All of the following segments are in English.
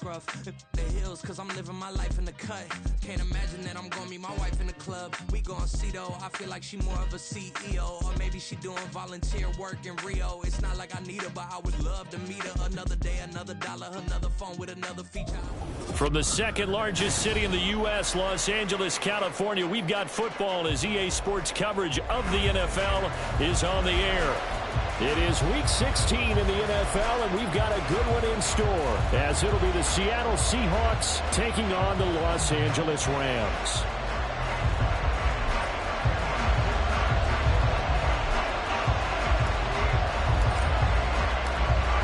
scruff. The hills, cause I'm living my life in the cut. Can't imagine that I'm gonna meet my wife in the club. We gon' see though, I feel like she more of a CEO. Or maybe she doing volunteer work in Rio. It's not like I need her, but I would love to meet her. Another day, another dollar, another phone with another feature. From the second largest city in the U.S., Los Angeles, California, we've got football as EA Sports coverage of the NFL is on the air. It is Week 16 in the NFL, and we've got a good one in store, as it'll be the Seattle Seahawks taking on the Los Angeles Rams.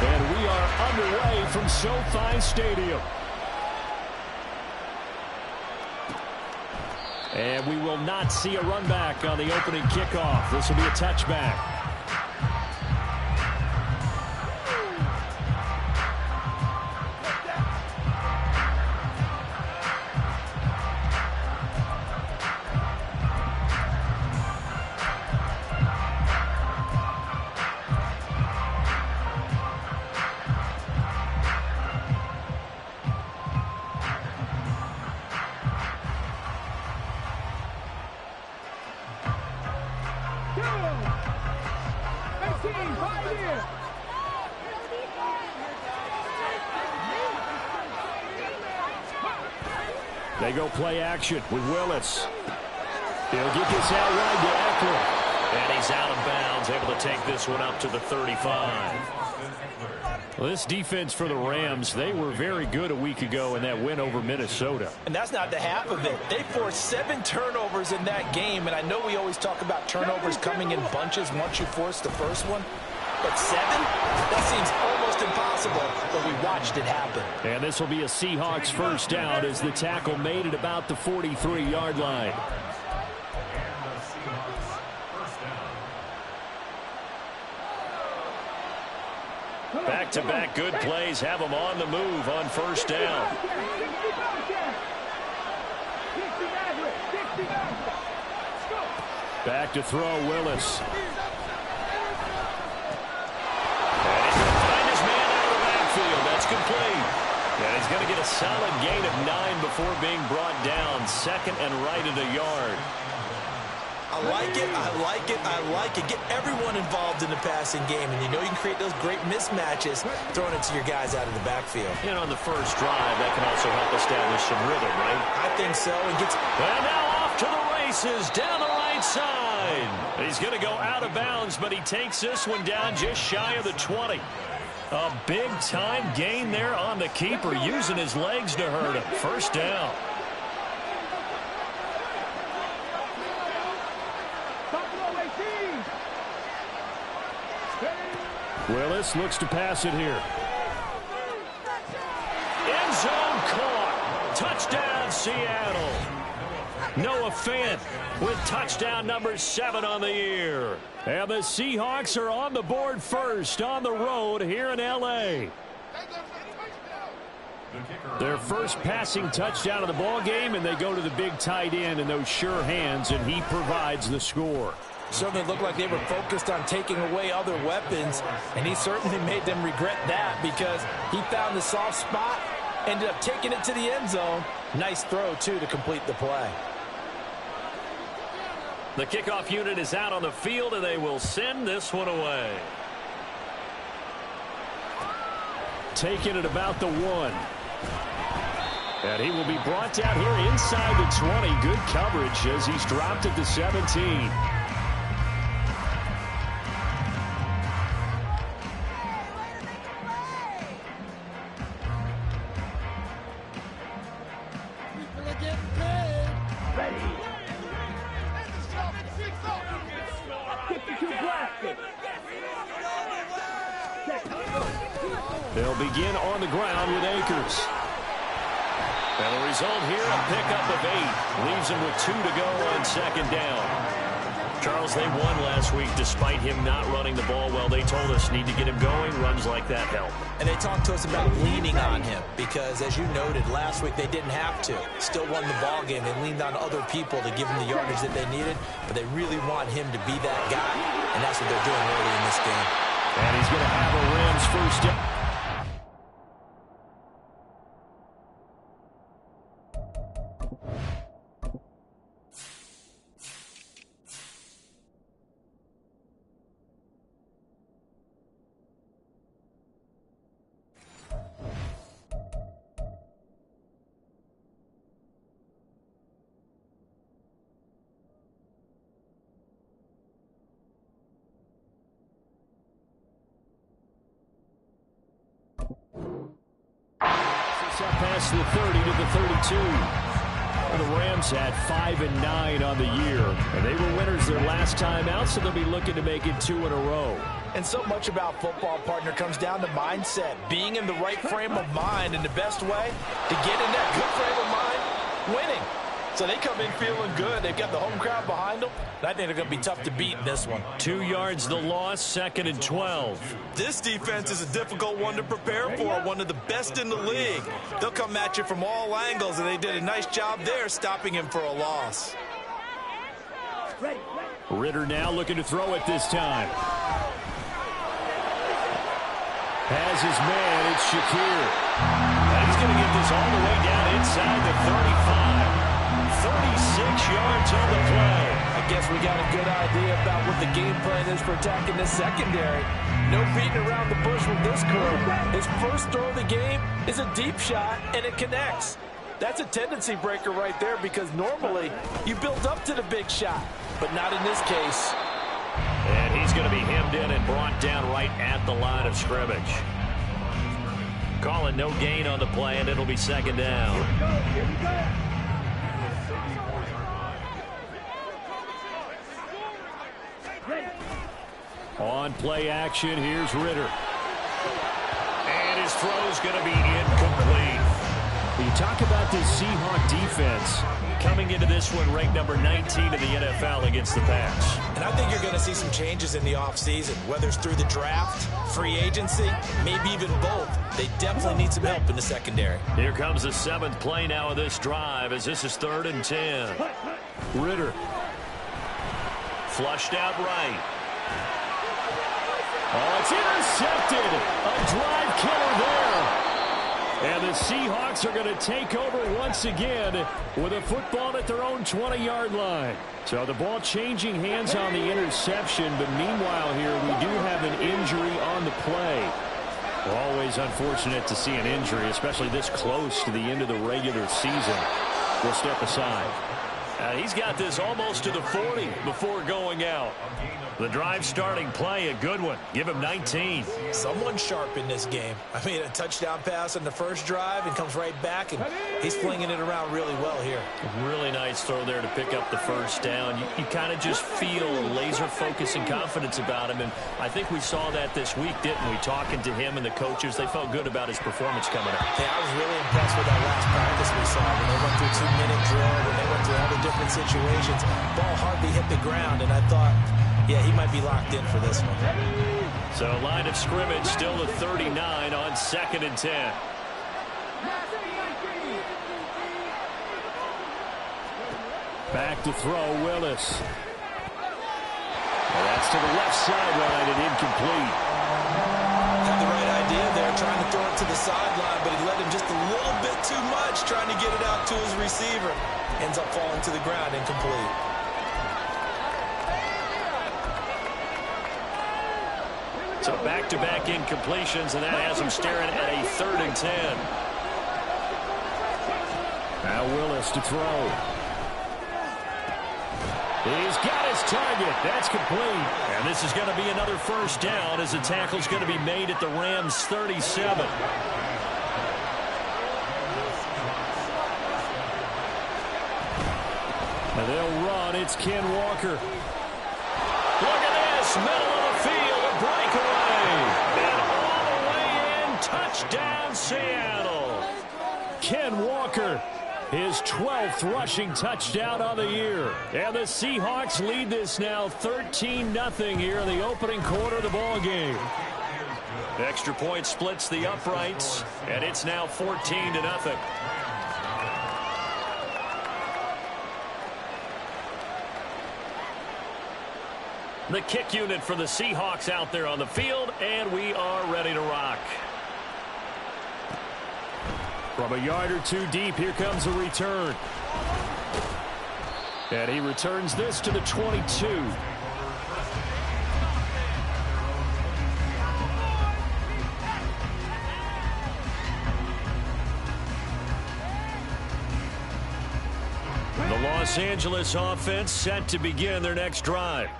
And we are underway from SoFi Stadium. And we will not see a run back on the opening kickoff. This will be a touchback. They go play action with Willis. He'll get this out wide to Eckler. And he's out of bounds, able to take this one up to the 35. Well, this defense for the Rams, they were very good a week ago in that win over Minnesota. And that's not the half of it. They forced 7 turnovers in that game, and I know we always talk about turnovers coming in bunches once you force the first one. But 7? That seems almost impossible, but we watched it happen. And this will be a Seahawks first down as the tackle made it about the 43-yard line. Back-to-back good plays have them on the move on first down. Back to throw, Willis. Complete. And he's going to get a solid gain of 9 before being brought down. Second and right at a yard. I like it, I like it, I like it. Get everyone involved in the passing game. And you know you can create those great mismatches throwing it to your guys out of the backfield. And on the first drive, that can also help establish some rhythm, right? I think so. And now off to the races down the right side. He's going to go out of bounds, but he takes this one down just shy of the 20. A big-time gain there on the keeper, using his legs to hurt him. First down. Willis looks to pass it here. End zone caught. Touchdown, Seattle. Noah Fant with touchdown number 7 on the year. And the Seahawks are on the board first on the road here in L.A. Their first passing touchdown of the ball game, and they go to the big tight end in those sure hands, and he provides the score. Certainly looked like they were focused on taking away other weapons, and he certainly made them regret that because he found the soft spot, ended up taking it to the end zone. Nice throw, too, to complete the play. The kickoff unit is out on the field, and they will send this one away. Taking it about the 1. And he will be brought down here inside the 20. Good coverage as he's dropped at the 17. They'll begin on the ground with Akers. And the result here, a pickup of 8. Leaves him with 2 to go on second down. Charles, they won last week despite him not running the ball well. They told us need to get him going. Runs like that help. And they talked to us about leaning on him because, as you noted, last week they didn't have to. Still won the ball game. They leaned on other people to give him the yardage that they needed, but they really want him to be that guy, and that's what they're doing early in this game. And he's going to have a Rams first down. Step past the 30 to the 32. Well, the Rams had 5-9 on the year, and they were winners their last time out, so they'll be looking to make it 2 in a row. And so much about football, partner, comes down to mindset, being in the right frame of mind, and the best way to get in that good frame of mind, winning. So they come in feeling good. They've got the home crowd behind them. I think they're going to be tough to beat in this one. 2 yards the loss, 2nd and 12. This defense is a difficult one to prepare for, one of the best in the league. They'll come at you from all angles, and they did a nice job there stopping him for a loss. Ritter now looking to throw it this time. Has his man, it's Shakir. And he's going to get this all the way down inside the 35. 36 yards on the play. I guess we got a good idea about what the game plan is for attacking this secondary. No beating around the bush with this crew. His first throw of the game is a deep shot, and it connects. That's a tendency breaker right there, because normally you build up to the big shot, but not in this case. And he's going to be hemmed in and brought down right at the line of scrimmage. Calling no gain on the play, and it'll be 2nd down. Here we go. On play action, here's Ritter. And his throw's going to be incomplete. You talk about this Seahawk defense coming into this one ranked number 19 in the NFL against the pass. And I think you're going to see some changes in the offseason, whether it's through the draft, free agency, maybe even both. They definitely need some help in the secondary. Here comes the 7th play now of this drive, as this is 3rd and 10. Ritter. Flushed out right. Oh, it's intercepted. A drive killer there. And the Seahawks are going to take over once again with a football at their own 20-yard line. So the ball changing hands on the interception, but meanwhile here we do have an injury on the play. Always unfortunate to see an injury, especially this close to the end of the regular season. We'll step aside. He's got this almost to the 40 before going out. The drive starting play, a good one. Give him 19. Someone sharp in this game. I mean, a touchdown pass on the first drive and comes right back, and he's flinging it around really well here. Really nice throw there to pick up the first down. You kind of just feel laser focus and confidence about him, and I think we saw that this week, didn't we? Talking to him and the coaches, they felt good about his performance coming up. Yeah, I was really impressed with that last practice we saw. When they went through 2-minute drill, when they went through all the different situations, ball hardly hit the ground, and I thought, yeah, he might be locked in for this one. So line of scrimmage still at 39 on 2nd and 10. Back to throw, Willis. Well, that's to the left sideline and incomplete. Had the right idea there, trying to throw it to the sideline, but he let him just a little bit too much, trying to get it out to his receiver. Ends up falling to the ground, incomplete. So back-to-back incompletions, and that has him staring at a 3rd and 10. Now Willis to throw. He's got his target. That's complete. And this is going to be another first down as the tackle's going to be made at the Rams' 37. And they'll run. It's Ken Walker. Look at this. Middle of the field. A breakaway. And all the way in. Touchdown, Seattle. Ken Walker. His 12th rushing touchdown on the year. And the Seahawks lead this now 13-0 here in the opening quarter of the ball game. Extra point splits the uprights, and it's now 14-0. The kick unit for the Seahawks out there on the field, and we are ready to rock. From a yard or two deep, here comes a return. And he returns this to the 22. The Los Angeles offense set to begin their next drive.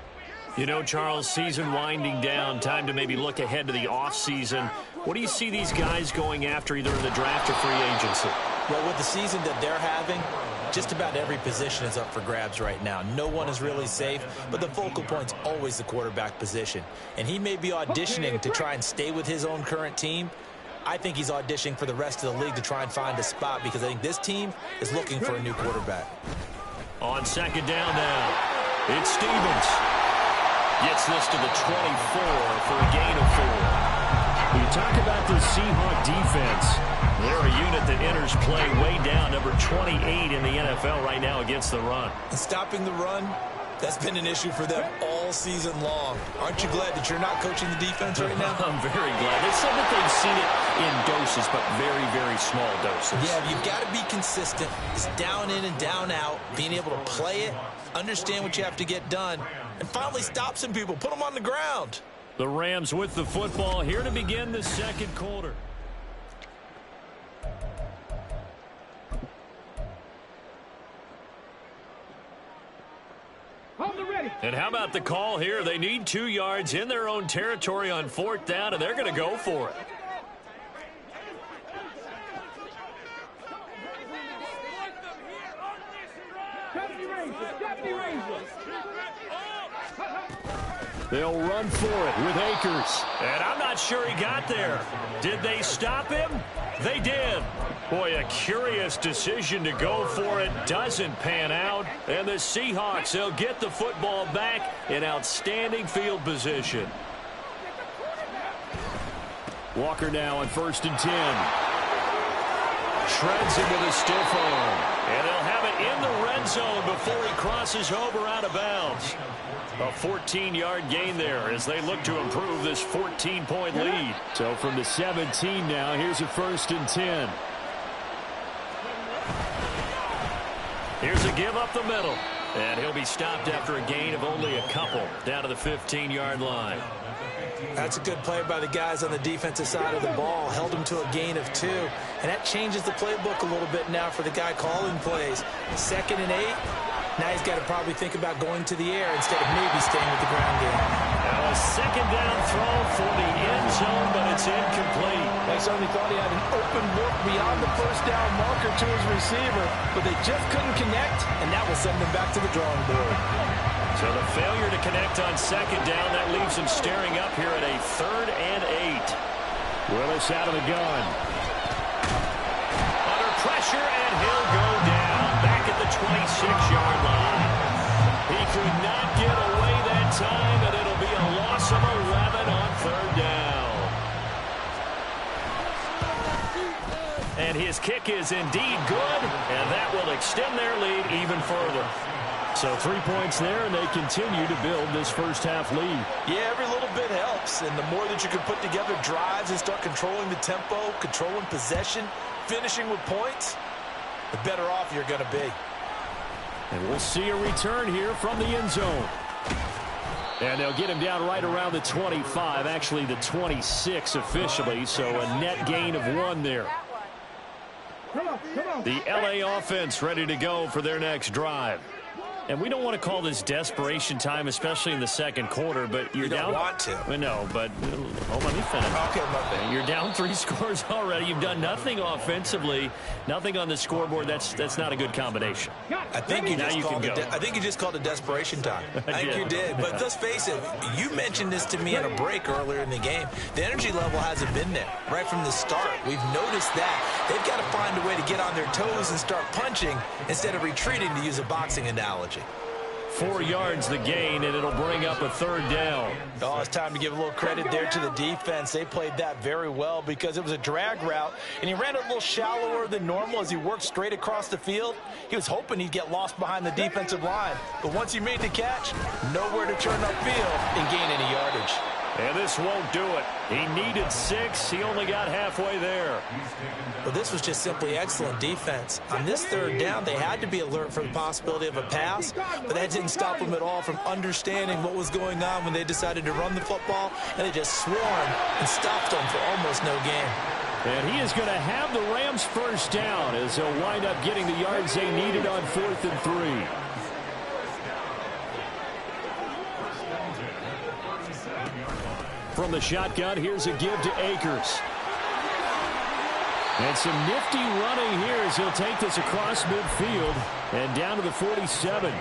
You know, Charles, season winding down, time to maybe look ahead to the offseason. What do you see these guys going after either in the draft or free agency? Well, with the season that they're having, just about every position is up for grabs right now. No one is really safe, but the focal point's always the quarterback position. And he may be auditioning to try and stay with his own current team. I think he's auditioning for the rest of the league to try and find a spot because I think this team is looking for a new quarterback. On second down now, it's Stevens. Gets this to the 24 for a gain of 4. You talk about the Seahawk defense. They're a unit that enters play way down, number 28 in the NFL right now against the run. And stopping the run, that's been an issue for them all season long. Aren't you glad that you're not coaching the defense right now? I'm very glad. They said that they've seen it in doses, but very, very small doses. Yeah, you've got to be consistent. It's down in and down out, being able to play it, understand what you have to get done, and finally stop some people, put them on the ground. The Rams with the football here to begin the second quarter. And how about the call here? They need 2 yards in their own territory on 4th down, and they're going to go for it. They'll run for it with Akers. And I'm not sure he got there. Did they stop him? They did. Boy, a curious decision to go for it. Doesn't pan out. And the Seahawks, they'll get the football back in outstanding field position. Walker now on 1st and 10. Shreds him with a stiff arm. And they'll have it in the red zone before he crosses over out of bounds. A 14-yard gain there as they look to improve this 14-point lead. So from the 17 now, here's a 1st and 10. Here's a give up the middle. And he'll be stopped after a gain of only a couple down to the 15-yard line. That's a good play by the guys on the defensive side of the ball. Held him to a gain of 2. And that changes the playbook a little bit now for the guy calling plays. 2nd and 8. Now he's got to probably think about going to the air instead of maybe staying with the ground game. Now a 2nd down throw for the end zone, but it's incomplete. They certainly thought he had an open look beyond the 1st down marker to his receiver, but they just couldn't connect, and that will send them back to the drawing board. So the failure to connect on 2nd down, that leaves them staring up here at a 3rd and 8. Willis out of the gun. Under pressure, and he'll go down back at the 26-yard line. He could not get away that time, and it'll be a loss of 11 on 3rd down. And his kick is indeed good, and that will extend their lead even further. So 3 points there, and they continue to build this first-half lead. Yeah, every little bit helps, and the more that you can put together drives and start controlling the tempo, controlling possession, finishing with points, the better off you're going to be. And we'll see a return here from the end zone. And they'll get him down right around the 25, actually the 26 officially, so a net gain of 1 there. The LA offense ready to go for their next drive. And we don't want to call this desperation time, especially in the second quarter, but you're down. You don't want to. Well, no, but let me finish. Okay, my bad. You're down 3 scores already. You've done nothing offensively, nothing on the scoreboard. That's not a good combination. I think you just called it desperation time. I think you did. But let's face it, you mentioned this to me in a break earlier in the game. The energy level hasn't been there right from the start. We've noticed that. They've got to find a way to get on their toes and start punching instead of retreating, to use a boxing analogy. 4 yards the gain, and it'll bring up a 3rd down. Oh, it's time to give a little credit there to the defense. They played that very well because it was a drag route, and he ran it a little shallower than normal as he worked straight across the field. He was hoping he'd get lost behind the defensive line, but once he made the catch, nowhere to turn upfield and gain any yardage. And this won't do it. He needed 6. He only got halfway there. Well, this was just simply excellent defense. On this 3rd down, they had to be alert for the possibility of a pass, but that didn't stop them at all from understanding what was going on when they decided to run the football, and they just swarmed and stopped them for almost no gain. And he is going to have the Rams 1st down as they'll wind up getting the yards they needed on 4th and 3. From the shotgun, here's a give to Akers. And some nifty running here as he'll take this across midfield and down to the 47.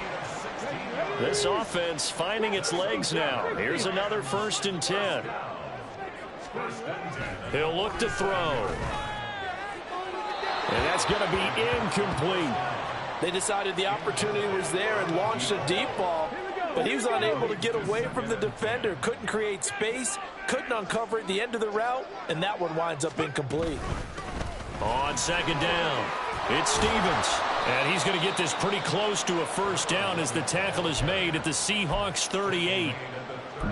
This offense finding its legs now. Here's another 1st and 10. He'll look to throw. And that's going to be incomplete. They decided the opportunity was there and launched a deep ball, but he was unable to get away from the defender. Couldn't create space, couldn't uncover at the end of the route, and that one winds up incomplete. On 2nd down, it's Stevens. And he's going to get this pretty close to a 1st down as the tackle is made at the Seahawks 38.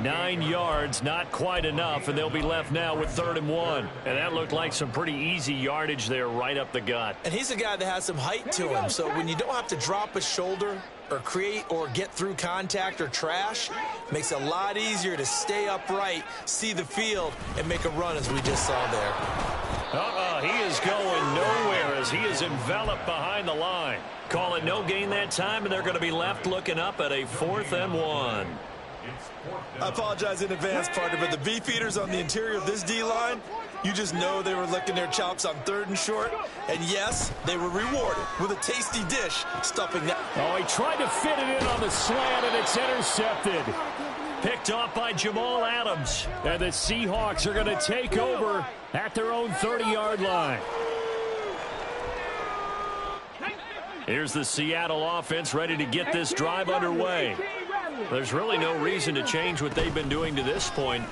9 yards, not quite enough, and they'll be left now with 3rd and 1. And that looked like some pretty easy yardage there right up the gut. And he's a guy that has some height to him, so when you don't have to drop a shoulder or create or get through contact or trash, makes it a lot easier to stay upright, see the field, and make a run as we just saw there. He is going nowhere as he is enveloped behind the line. Call it no gain that time, and they're going to be left looking up at a 4th and 1. I apologize in advance, partner, but the beefeaters on the interior of this D-line, you just know they were licking their chops on 3rd and short. And yes, they were rewarded with a tasty dish stuffing that. Oh, he tried to fit it in on the slant, and it's intercepted. Picked off by Jamal Adams. And the Seahawks are going to take over at their own 30-yard line. Here's the Seattle offense ready to get this drive underway. There's really no reason to change what they've been doing to this point.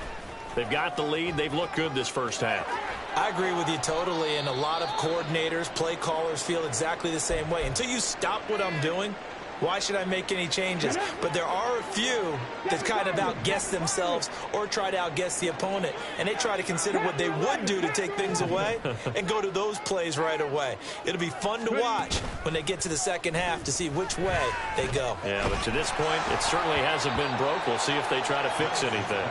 They've got the lead. They've looked good this 1st half. I agree with you totally, and a lot of coordinators, play callers feel exactly the same way. Until you stop what I'm doing, why should I make any changes? But there are a few that kind of outguess themselves or try to outguess the opponent, and they try to consider what they would do to take things away and go to those plays right away. It'll be fun to watch when they get to the 2nd half to see which way they go. Yeah, but to this point, it certainly hasn't been broke. We'll see if they try to fix anything.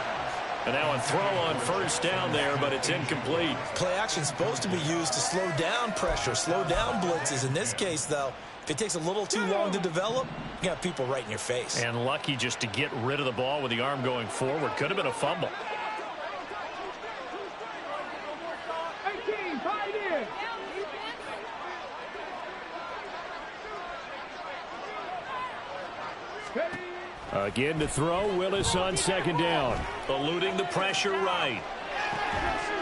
And now a throw on 1st down there, but it's incomplete. Play action's supposed to be used to slow down pressure, slow down blitzes. In this case, though, if it takes a little too long to develop, you got people right in your face. And lucky just to get rid of the ball with the arm going forward. Could have been a fumble. Again to throw, Willis on 2nd down. Eluding the pressure right.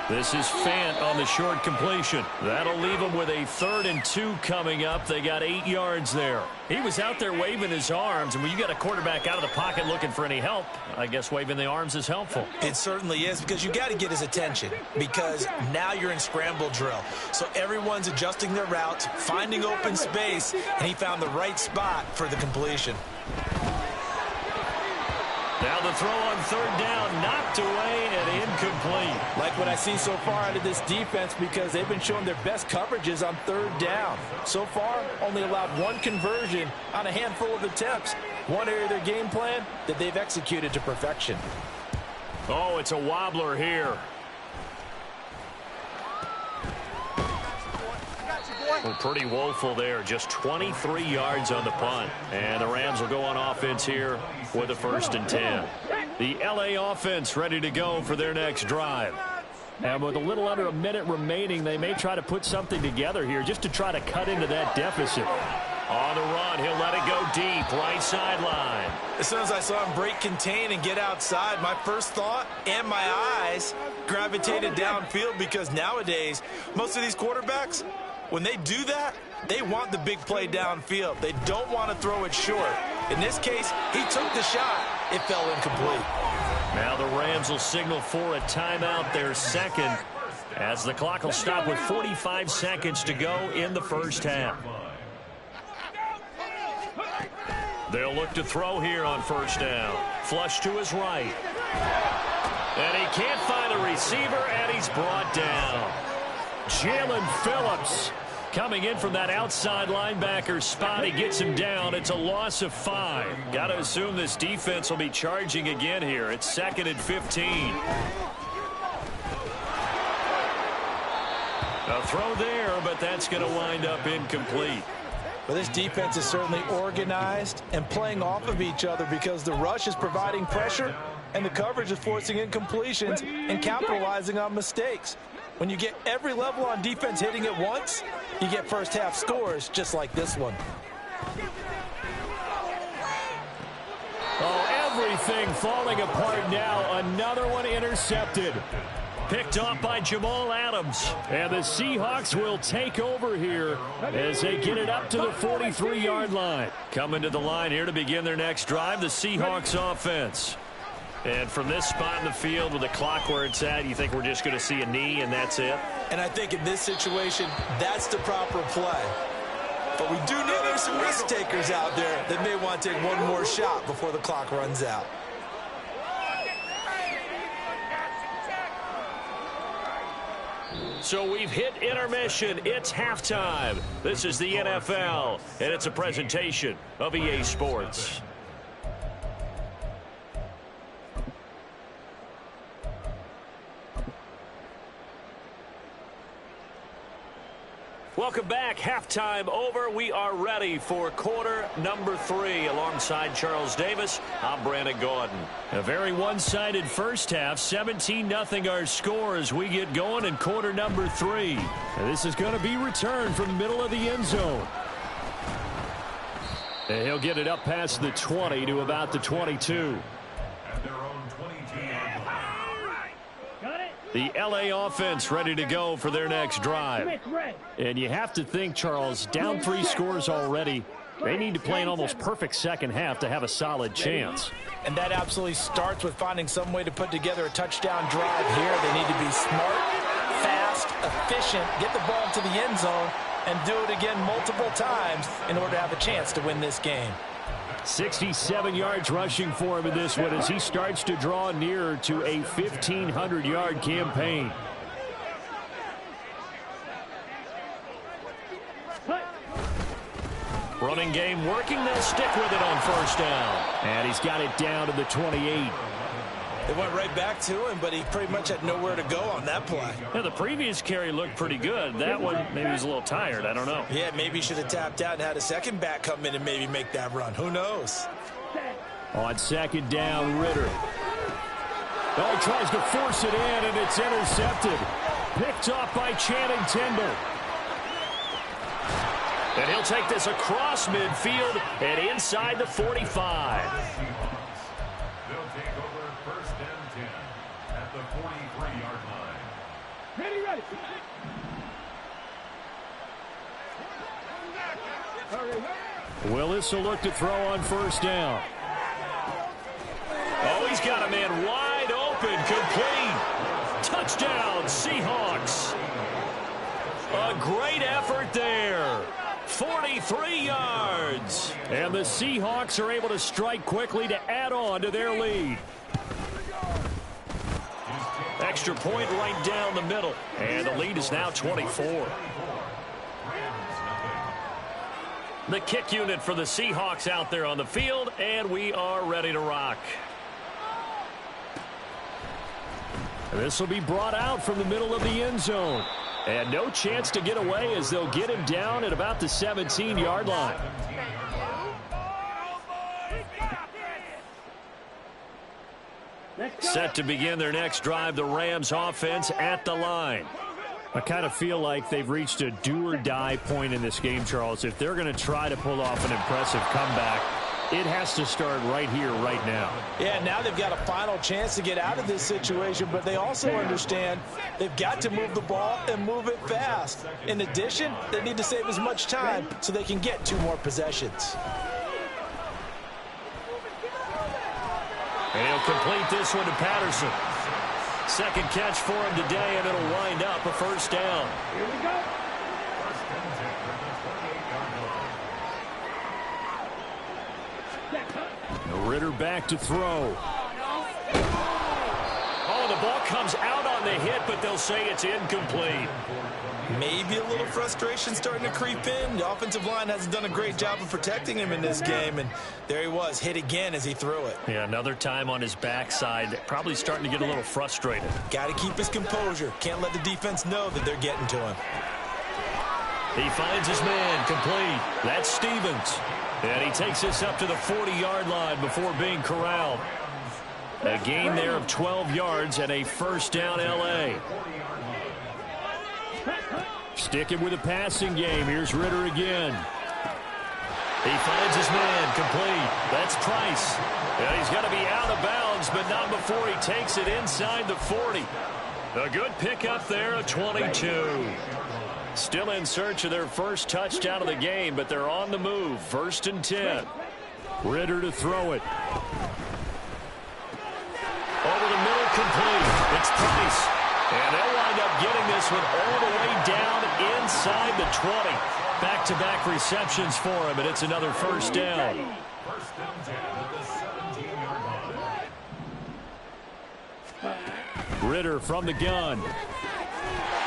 This is Fant on the short completion. That'll leave them with a 3rd and 2 coming up. They got 8 yards there. He was out there waving his arms, and when you got a quarterback out of the pocket looking for any help, I guess waving the arms is helpful. It certainly is, because you got to get his attention, because now you're in scramble drill. So everyone's adjusting their routes, finding open space, and he found the right spot for the completion. Now the throw on 3rd down, knocked away and incomplete. Like what I see so far out of this defense, because they've been showing their best coverages on 3rd down. So far, only allowed 1 conversion on a handful of attempts. One area of their game plan that they've executed to perfection. Oh, it's a wobbler here. Well, pretty woeful there. Just 23 yards on the punt. And the Rams will go on offense here with a 1st and 10. The LA offense ready to go for their next drive. And with a little under a minute remaining, they may try to put something together here just to try to cut into that deficit. On the run, he'll let it go deep, right sideline. As soon as I saw him break contain and get outside, my first thought and my eyes gravitated downfield, because nowadays, most of these quarterbacks, when they do that, they want the big play downfield. They don't want to throw it short. In this case, he took the shot. It fell incomplete. Now the Rams will signal for a timeout, their 2nd, as the clock will stop with 45 seconds to go in the 1st half. They'll look to throw here on 1st down. Flush to his right. And he can't find a receiver, and he's brought down. Jalen Phillips coming in from that outside linebacker spot. He gets him down. It's a loss of 5. Got to assume this defense will be charging again here. It's 2nd and 15. A throw there, but that's going to wind up incomplete. Well, this defense is certainly organized and playing off of each other, because the rush is providing pressure and the coverage is forcing incompletions and capitalizing on mistakes. When you get every level on defense hitting at once, you get first half scores just like this one. Oh, everything falling apart now. Another one intercepted. Picked off by Jamal Adams. And the Seahawks will take over here as they get it up to the 43-yard line. Coming to the line here to begin their next drive, the Seahawks offense. And from this spot in the field with the clock where it's at, you think we're just going to see a knee and that's it? And I think in this situation, that's the proper play. But we do know there's some risk takers out there that may want to take one more shot before the clock runs out. So we've hit intermission. It's halftime. This is the NFL, and it's a presentation of EA Sports. Welcome back. Halftime over. We are ready for quarter number 3. Alongside Charles Davis, I'm Brandon Gaudin. A very one-sided first half. 17-0 our score as we get going in quarter number 3. And this is going to be returned from the middle of the end zone. And he'll get it up past the 20 to about the 22. The LA offense ready to go for their next drive. And you have to think, Charles, down 3 scores already. They need to play an almost perfect second half to have a solid chance. And that absolutely starts with finding some way to put together a touchdown drive here. They need to be smart, fast, efficient, get the ball to the end zone, and do it again multiple times in order to have a chance to win this game. 67 yards rushing for him in this one as he starts to draw nearer to a 1,500-yard campaign. Running game working. They'll stick with it on first down. And he's got it down to the 28. They went right back to him, but he pretty much had nowhere to go on that play. Yeah, the previous carry looked pretty good. That one, maybe he was a little tired. I don't know. Yeah, maybe he should have tapped out and had a second back come in and maybe make that run. Who knows? On second down, Ritter. Oh, he tries to force it in, and it's intercepted. Picked off by Channing Tindall. And he'll take this across midfield and inside the 45. Willis will look to throw on first down. Oh, he's got a man wide open, complete. Touchdown, Seahawks. A great effort there. 43 yards. And the Seahawks are able to strike quickly to add on to their lead. Extra point right down the middle. And the lead is now 24. The kick unit for the Seahawks out there on the field, and we are ready to rock. This will be brought out from the middle of the end zone. And no chance to get away as they'll get him down at about the 17-yard line. Set to begin their next drive, the Rams offense at the line. I kind of feel like they've reached a do-or-die point in this game, Charles. If they're going to try to pull off an impressive comeback, it has to start right here, right now. Yeah, now they've got a final chance to get out of this situation, but they also understand they've got to move the ball and move it fast. In addition, they need to save as much time so they can get 2 more possessions. And he'll complete this one to Patterson. Second catch for him today, and it'll wind up a first down. Here we go. Ritter back to throw. Oh, the ball comes out on the hit, but they'll say it's incomplete. Maybe a little frustration starting to creep in. The offensive line hasn't done a great job of protecting him in this game, and there he was, hit again as he threw it. Yeah, another time on his backside, probably starting to get a little frustrated. Got to keep his composure. Can't let the defense know that they're getting to him. He finds his man, complete. That's Stevens. And he takes this up to the 40-yard line before being corralled. A gain there of 12 yards and a first down, L.A. Sticking with the passing game. Here's Ritter again. He finds his man, complete. That's Price. And he's going to be out of bounds, but not before he takes it inside the 40. A good pickup there, a 22. Still in search of their first touchdown of the game, but they're on the move. 1st and 10. Ritter to throw it. Over the middle, complete. It's Price. And they'll wind up getting this one all the way down inside the 20. Back-to-back receptions for him, and it's another 1st down. Ritter from the gun.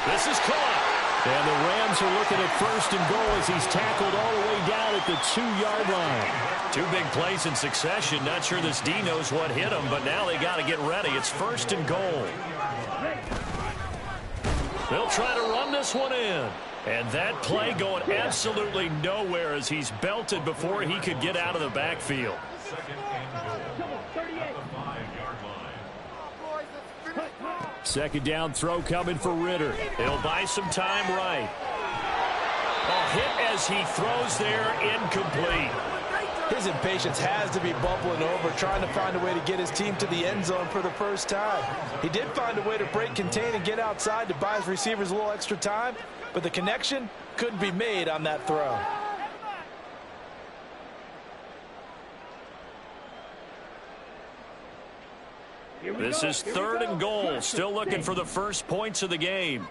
This is caught. And the Rams are looking at 1st and goal as he's tackled all the way down at the 2-yard line. 2 big plays in succession. Not sure this D knows what hit him, but now they got to get ready. It's 1st and goal. They'll try to run this one in. And that play going absolutely nowhere as he's belted before he could get out of the backfield. 2nd down throw coming for Ritter. He'll buy some time right. A hit as he throws there, incomplete. His impatience has to be bubbling over, trying to find a way to get his team to the end zone for the first time. He did find a way to break, contain, and get outside to buy his receivers a little extra time, but the connection couldn't be made on that throw. This is 3rd and goal. Still looking for the first points of the game.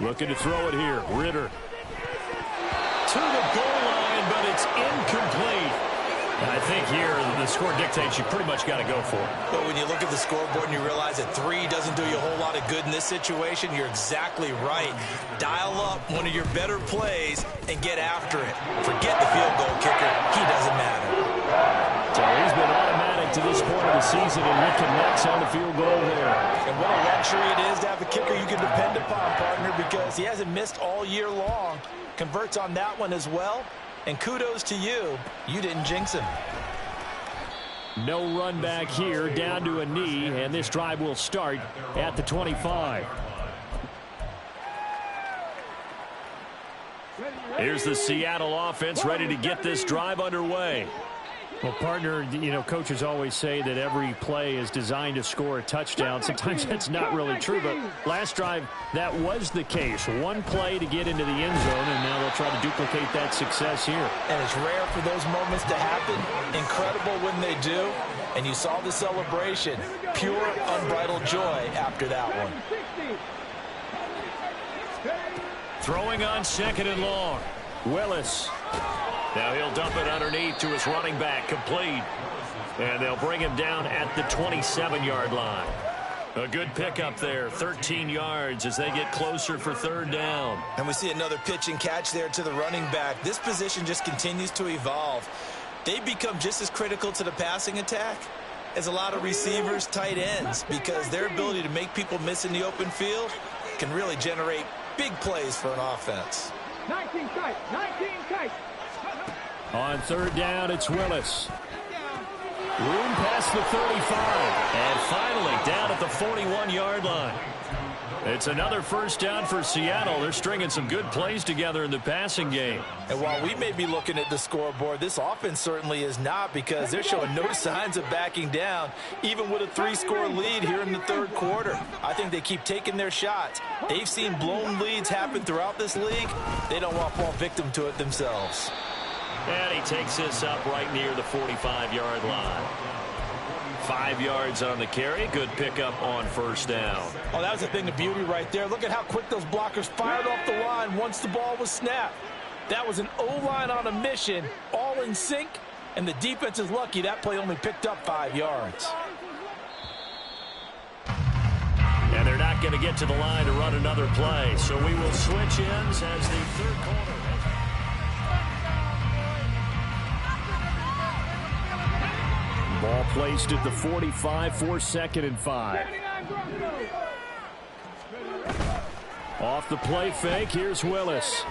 Looking to throw it here. Ritter. To the goal line, but it's incomplete. And I think here the score dictates you pretty much got to go for it. But when you look at the scoreboard and you realize that 3 doesn't do you a whole lot of good in this situation, you're exactly right. Dial up one of your better plays and get after it. Forget the field goal kicker. He doesn't matter. So he's been automatic to this point of the season, and he connects on the field goal there. And what a luxury it is to have a kicker you can depend upon, partner, because he hasn't missed all year long. Converts on that one as well. And kudos to you. You didn't jinx him. No run back here, down to a knee, and this drive will start at the 25. Here's the Seattle offense ready to get this drive underway. Well, partner, you know, coaches always say that every play is designed to score a touchdown. Sometimes that's not really true, but last drive, that was the case. One play to get into the end zone, and now they'll try to duplicate that success here. And it's rare for those moments to happen. Incredible when they do. And you saw the celebration. Pure, unbridled joy after that one. Throwing on 2nd and long. Willis. Now he'll dump it underneath to his running back, complete. And they'll bring him down at the 27-yard line. A good pickup there, 13 yards as they get closer for 3rd down. And we see another pitch and catch there to the running back. This position just continues to evolve. They become just as critical to the passing attack as a lot of receivers, tight ends, because their ability to make people miss in the open field can really generate big plays for an offense. 19 tight, 19 tight. On 3rd down, it's Willis. Room past the 35. And finally down at the 41-yard line. It's another 1st down for Seattle. They're stringing some good plays together in the passing game. And while we may be looking at the scoreboard, this offense certainly is not, because they're showing no signs of backing down, even with a 3-score lead here in the 3rd quarter. I think they keep taking their shots. They've seen blown leads happen throughout this league. They don't want to fall victim to it themselves. And he takes this up right near the 45-yard line. 5 yards on the carry. Good pickup on 1st down. Oh, that was a thing of beauty right there. Look at how quick those blockers fired off the line once the ball was snapped. That was an O-line on a mission, all in sync, and the defense is lucky that play only picked up 5 yards. And they're not going to get to the line to run another play, so we will switch ends as the 3rd quarter. Ball placed at the 45 for 2nd and 5. Off the play fake, here's Willis.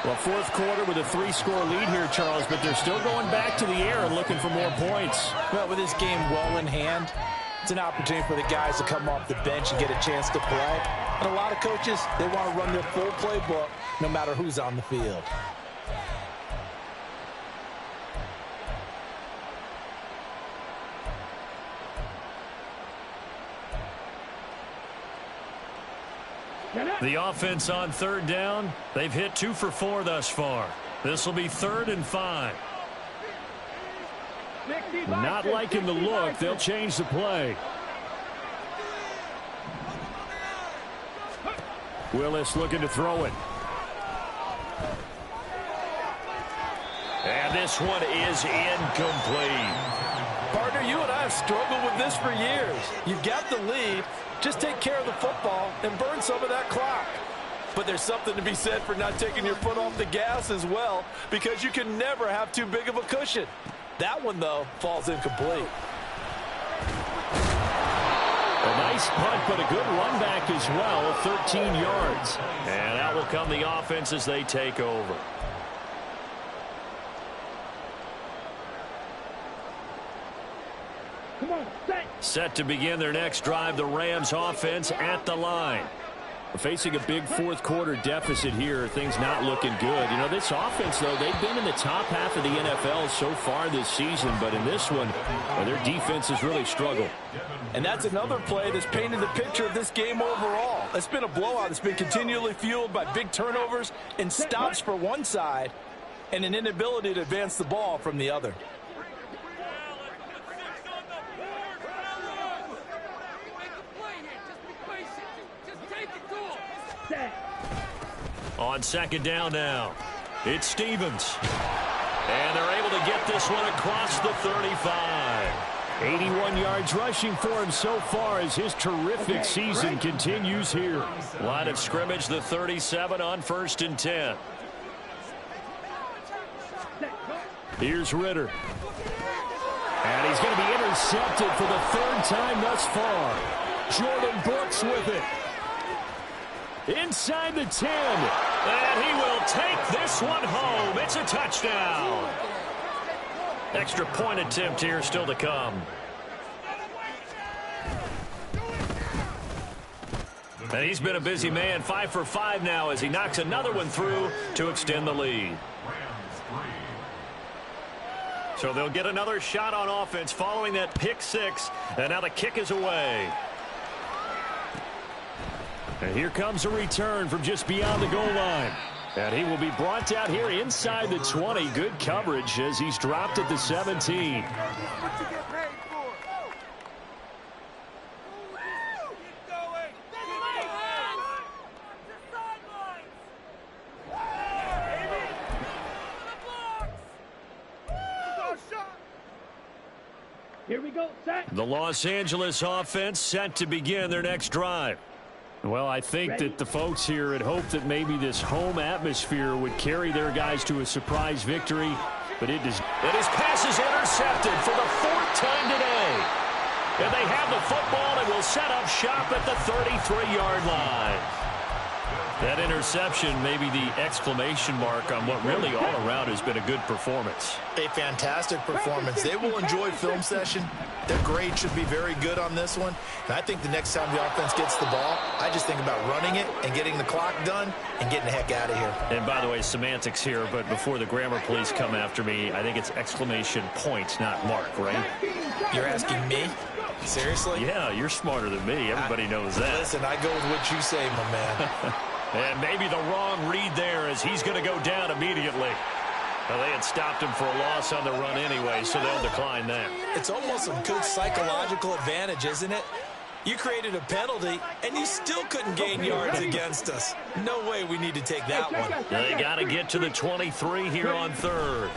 Well, fourth quarter with a 3-score lead here, Charles, but they're still going back to the air and looking for more points. Well, with this game well in hand, it's an opportunity for the guys to come off the bench and get a chance to play. And a lot of coaches, they want to run their full playbook no matter who's on the field. The offense on third down, they've hit 2 for 4 thus far. This will be 3rd and 5. Not liking the look. They'll change the play. Willis looking to throw it. And this one is incomplete. Partner, you and I have struggled with this for years. You've got the lead. Just take care of the football and burn some of that clock. But there's something to be said for not taking your foot off the gas as well, because you can never have too big of a cushion. That one, though, falls incomplete. A nice punt, but a good run back as well, 13 yards. And out will come the offense as they take over. Come on, Set to begin their next drive, the Rams offense at the line. Facing a big fourth quarter deficit here, things not looking good. You know, this offense, though, they've been in the top half of the NFL so far this season, but in this one, their defense has really struggled. And that's another play that's painted the picture of this game overall. It's been a blowout. It's been continually fueled by big turnovers and stops for one side and an inability to advance the ball from the other. On second down now, it's Stevens. And they're able to get this one across the 35. 81 yards rushing for him so far as his terrific season continues here. Line of scrimmage, the 37 on 1st and 10. Here's Ritter. And he's going to be intercepted for the 3rd time thus far. Jordan Brooks with it. Inside the 10. And he will take this one home. It's a touchdown. Extra point attempt here still to come. And he's been a busy man, 5 for 5 now as he knocks another one through to extend the lead. So they'll get another shot on offense following that pick 6. And now the kick is away. And here comes a return from just beyond the goal line. And he will be brought out here inside the 20. Good coverage as he's dropped at the 17. Here we go, set. The Los Angeles offense set to begin their next drive. Well, I think that the folks here had hoped that maybe this home atmosphere would carry their guys to a surprise victory, but it does. And his pass is intercepted for the 4th time today. And they have the football and will set up shop at the 33-yard line. That interception may be the exclamation mark on what really all around has been a good performance. A fantastic performance. They will enjoy film session. Their grade should be very good on this one. And I think the next time the offense gets the ball, I just think about running it and getting the clock done and getting the heck out of here. And by the way, semantics here, but before the grammar police come after me, I think it's exclamation point, not mark, right? You're asking me? Seriously? Yeah, you're smarter than me. Everybody knows that. Listen, I go with what you say, my man. And maybe the wrong read there as he's going to go down immediately. Well, they had stopped him for a loss on the run anyway, so they'll decline that. It's almost a good psychological advantage, isn't it? You created a penalty, and you still couldn't gain yards against us. No way we need to take that one. They got to get to the 23 here on 3rd.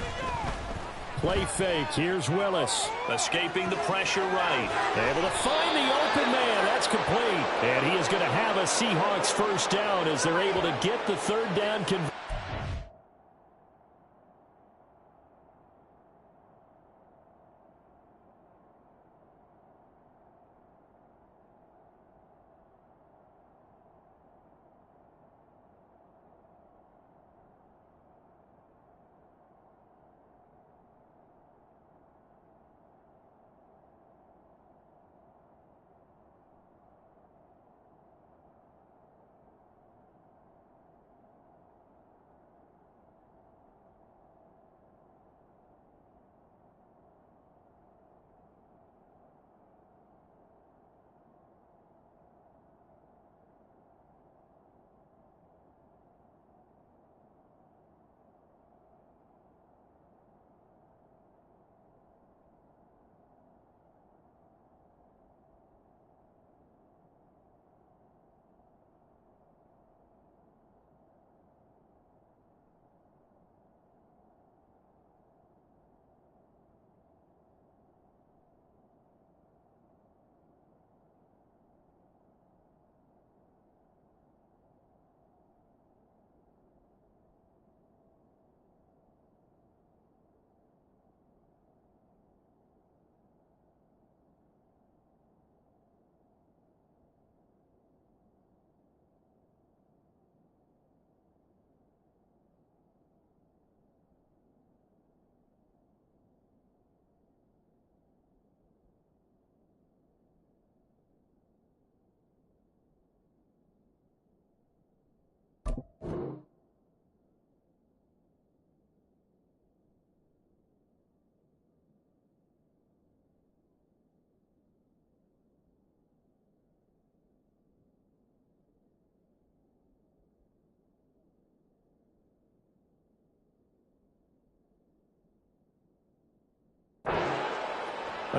Play fake. Here's Willis. Escaping the pressure right. Able to find the open man. That's complete. And he is going to have a Seahawks first down as they're able to get the 3rd down conversion.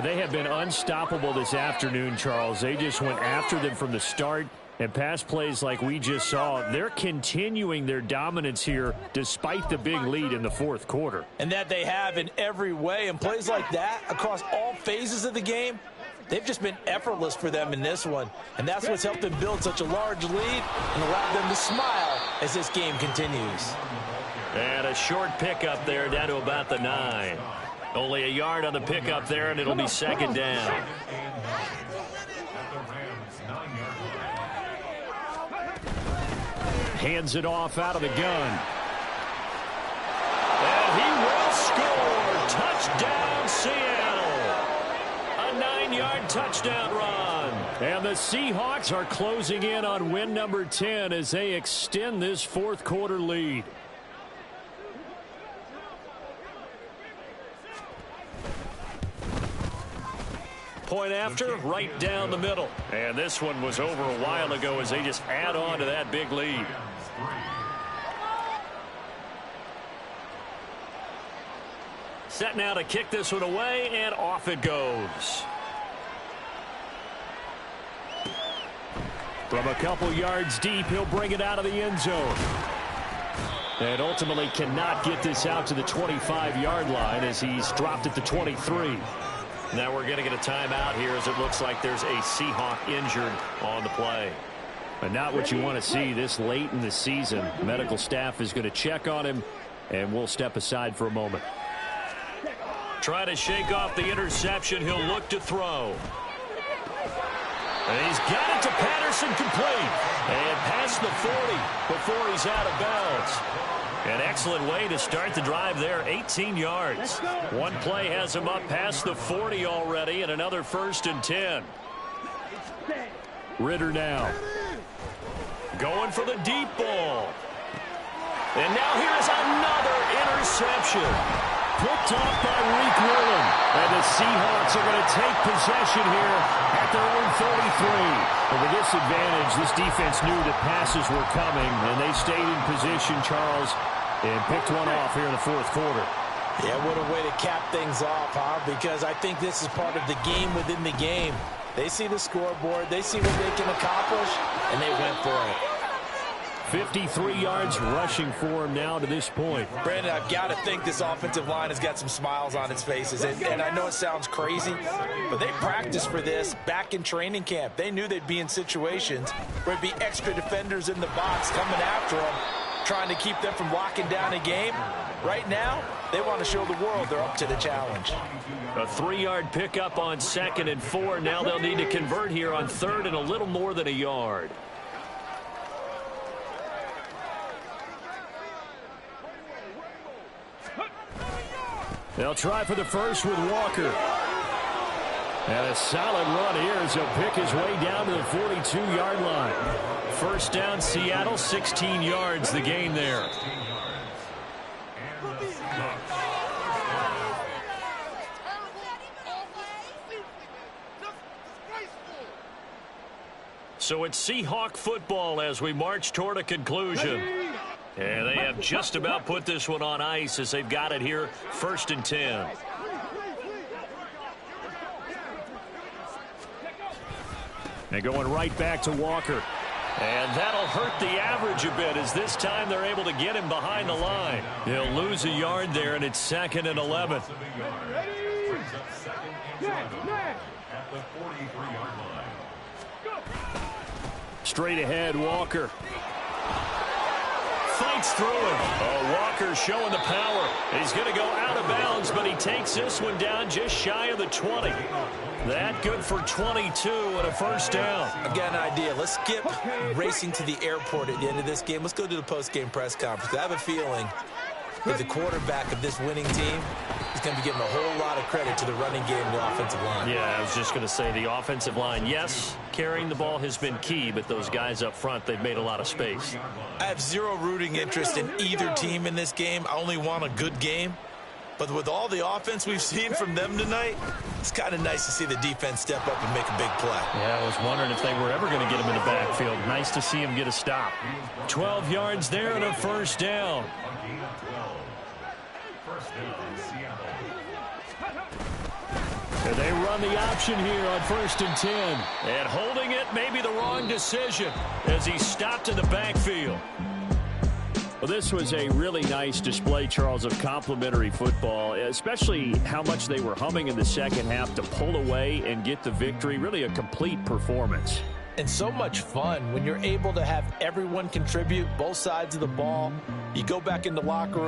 They have been unstoppable this afternoon, Charles. They just went after them from the start. And pass plays like we just saw, they're continuing their dominance here despite the big lead in the fourth quarter. And that they have in every way. And plays like that across all phases of the game, they've just been effortless for them in this one. And that's what's helped them build such a large lead and allowed them to smile as this game continues. And a short pickup there down to about the 9. Only a yard on the pickup there, and it'll be second down. Hands it off out of the gun. And he will score. Touchdown, Seattle. A 9-yard touchdown run. And the Seahawks are closing in on win number 10 as they extend this fourth quarter lead. Point after, right down the middle. And this one was over a while ago as they just add on to that big lead. Set now to kick this one away, and off it goes. From a couple yards deep, he'll bring it out of the end zone. And ultimately cannot get this out to the 25-yard line as he's dropped at the 23. Now we're going to get a timeout here as it looks like there's a Seahawk injured on the play. But not what you want to see this late in the season. Medical staff is going to check on him, and we'll step aside for a moment. Try to shake off the interception. He'll look to throw. And he's got it to Patterson, complete. And past the 40 before he's out of bounds. An excellent way to start the drive there, 18 yards. One play has him up past the 40 already, and another 1st and 10. Ritter now. Going for the deep ball. And now here's another interception. Picked off by Reek Woolen. And the Seahawks are going to take possession here at their own 43. And with this advantage, this defense knew that passes were coming, and they stayed in position, Charles, and picked one off here in the fourth quarter. Yeah, what a way to cap things off, huh? Because I think this is part of the game within the game. They see the scoreboard, they see what they can accomplish, and they went for it. 53 yards rushing for him now to this point. Brandon, I've got to think this offensive line has got some smiles on its faces. And I know it sounds crazy, but they practiced for this back in training camp. They knew they'd be in situations where it'd be extra defenders in the box coming after them, trying to keep them from locking down a game. Right now, they want to show the world they're up to the challenge. A 3-yard pickup on 2nd and 4. Now they'll need to convert here on 3rd and a little more than a yard. They'll try for the first with Walker. And a solid run here as he'll pick his way down to the 42-yard line. 1st down, Seattle, 16 yards the gain there. So it's Seahawk football as we march toward a conclusion. And they have just about put this one on ice as they've got it here, 1st and 10. And going right back to Walker. And that'll hurt the average a bit as this time they're able to get him behind the line. He'll lose a yard there, and it's 2nd and 11. Straight ahead, Walker. Fights through him. Oh, Walker showing the power. He's going to go out of bounds, but he takes this one down just shy of the 20. That good for 22 and a 1st down. I've got an idea. Let's skip racing to the airport at the end of this game. Let's go to the post-game press conference. I have a feeling that the quarterback of this winning team is going to be giving a whole lot of credit to the running game and the offensive line. Yeah, I was just going to say the offensive line, yes, carrying the ball has been key, but those guys up front, they've made a lot of space. I have zero rooting interest in either team in this game. I only want a good game. But with all the offense we've seen from them tonight, it's kind of nice to see the defense step up and make a big play. Yeah, I was wondering if they were ever going to get him in the backfield. Nice to see him get a stop. 12 yards there and a 1st down. And they run the option here on 1st and 10. And holding it may be the wrong decision as he stopped in the backfield. Well, this was a really nice display, Charles, of complimentary football, especially how much they were humming in the second half to pull away and get the victory. Really a complete performance. And so much fun when you're able to have everyone contribute, both sides of the ball. You go back in the locker room.